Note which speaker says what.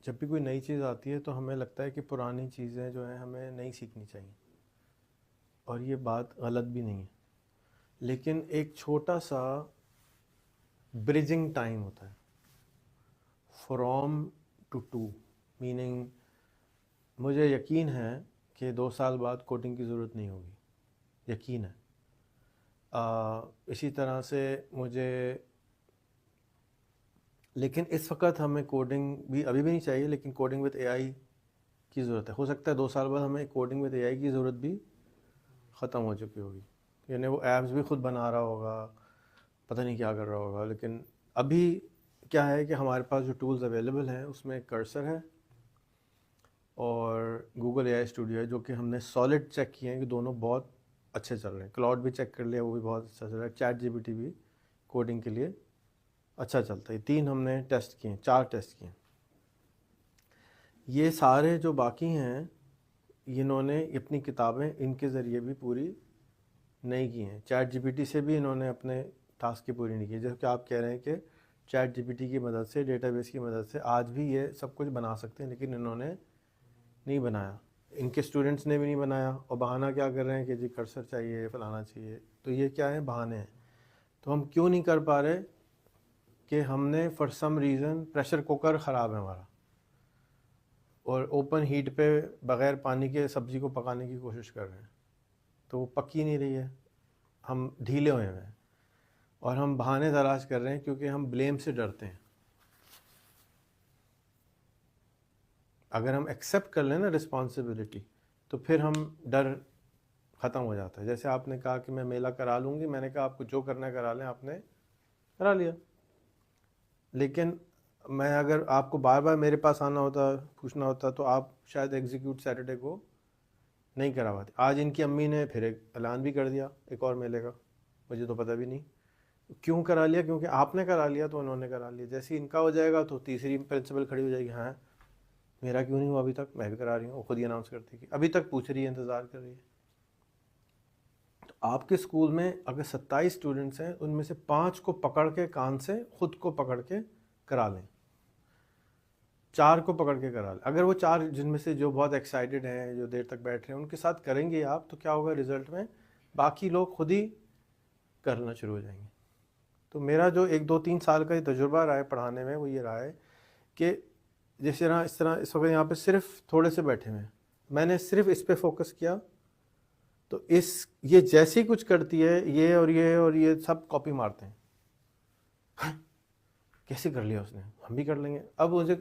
Speaker 1: جب بھی کوئی نئی چیز آتی ہے تو ہمیں لگتا ہے کہ پرانی چیزیں جو ہیں ہمیں نہیں سیکھنی چاہیے، اور یہ بات غلط بھی نہیں ہے، لیکن ایک چھوٹا سا بریجنگ ٹائم ہوتا ہے فرام ٹو میننگ مجھے یقین ہے کہ 2 سال بعد کوڈنگ کی ضرورت نہیں ہوگی، یقین ہے۔ اسی طرح سے مجھے، لیکن اس وقت ہمیں کوڈنگ بھی ابھی بھی نہیں چاہیے، لیکن کوڈنگ وتھ اے آئی کی ضرورت ہے۔ ہو سکتا ہے 2 سال بعد ہمیں کوڈنگ وتھ اے آئی کی ضرورت بھی ختم ہو چکی ہوگی، یعنی وہ ایپس بھی خود بنا رہا ہوگا، پتہ نہیں کیا کر رہا ہوگا۔ لیکن ابھی کیا ہے کہ ہمارے پاس جو ٹولز اویلیبل ہیں اس میں کرسر ہے اور گوگل اے آئی اسٹوڈیو ہے، جو کہ ہم نے سالڈ چیک کیے ہیں کہ دونوں بہت اچھے چل رہے ہیں۔ کلاؤڈ بھی چیک کر لیا، وہ بھی بہت اچھا چل رہا ہے۔ چیٹ جی پی ٹی بھی کوڈنگ کے لیے اچھا چلتا ہے۔ 3 ہم نے ٹیسٹ کیے ہیں، 4 ٹیسٹ کیے ہیں۔ یہ سارے جو باقی ہیں انہوں نے اپنی کتابیں ان کے ذریعے بھی پوری نہیں کی ہیں۔ چیٹ جی پی ٹی سے بھی انہوں نے اپنے ٹاسک کی پوری نہیں کی، جیسے کہ آپ کہہ رہے ہیں کہ چیٹ جی پی ٹی کی مدد سے، ڈیٹا بیس کی مدد سے آج بھی یہ سب کچھ بنا سکتے ہیں، لیکن انہوں نے نہیں بنایا، ان کے اسٹوڈنٹس نے بھی نہیں بنایا، اور بہانہ کیا کر رہے ہیں کہ جی کرسر چاہیے، فلانا چاہیے۔ تو یہ کیا ہے؟ بہانے ہیں۔ تو ہم کیوں نہیں کر پا رہے کہ ہم نے for some reason pressure cooker خراب ہے ہمارا، اور اوپن ہیٹ پہ بغیر پانی کے سبزی کو پکانے کی کوشش کر رہے ہیں تو وہ پکی نہیں رہی ہے، ہم ڈھیلے ہوئے ہیں اور ہم بہانے تلاش کر رہے ہیں کیونکہ ہم بلیم سے ڈرتے ہیں۔ اگر ہم ایکسیپٹ کر لیں نا رسپانسبلٹی، تو پھر ہم ڈر ختم ہو جاتا ہے۔ جیسے آپ نے کہا کہ میں میلہ کرا لوں گی، میں نے کہا آپ کو جو کرنا ہے کرا لیں، آپ نے کرا لیا۔ لیکن میں اگر آپ کو بار بار میرے پاس آنا ہوتا، پوچھنا ہوتا، تو آپ شاید ایگزیکیوٹ سیٹرڈے کو نہیں کرا پاتے۔ آج ان کی امی نے پھر ایک اعلان بھی کر دیا ایک اور میلے کا، مجھے تو پتہ بھی نہیں کیوں کرا لیا، کیونکہ آپ نے کرا لیا تو انہوں نے کرا لیا۔ جیسے ان کا ہو جائے گا تو تیسری پرنسپل کھڑی ہو جائے گی، ہاں میرا کیوں نہیں ہوا ابھی تک، میں بھی کرا رہی ہوں۔ وہ خود ہی اناؤنس کرتی کہ ابھی تک پوچھ رہی ہے، انتظار کر رہی ہے۔ تو آپ کے اسکول میں اگر 27 اسٹوڈنٹس ہیں، ان میں سے 5 کو پکڑ کے کان سے خود کو پکڑ کے کرا لیں، 4 کو پکڑ کے کرا لیں۔ اگر وہ 4 جن میں سے جو بہت ایکسائٹڈ ہیں، جو دیر تک بیٹھ رہے ہیں، ان کے ساتھ کریں گے آپ، تو کیا ہوگا رزلٹ میں؟ باقی لوگ خود ہی کرنا شروع ہو جائیں گے۔ تو میرا جو 1-2-3 سال کا یہ تجربہ رہا ہے پڑھانے میں، وہ یہ رہا ہے کہ جس طرح اس وقت یہاں پہ صرف تھوڑے سے بیٹھے ہوئے ہیں، میں نے صرف اس پہ فوکس کیا، تو یہ جیسی کچھ کرتی ہے، یہ اور یہ اور یہ سب کاپی مارتے ہیں، کیسے کر لیا اس نے، ہم بھی کر لیں گے۔ اب مجھے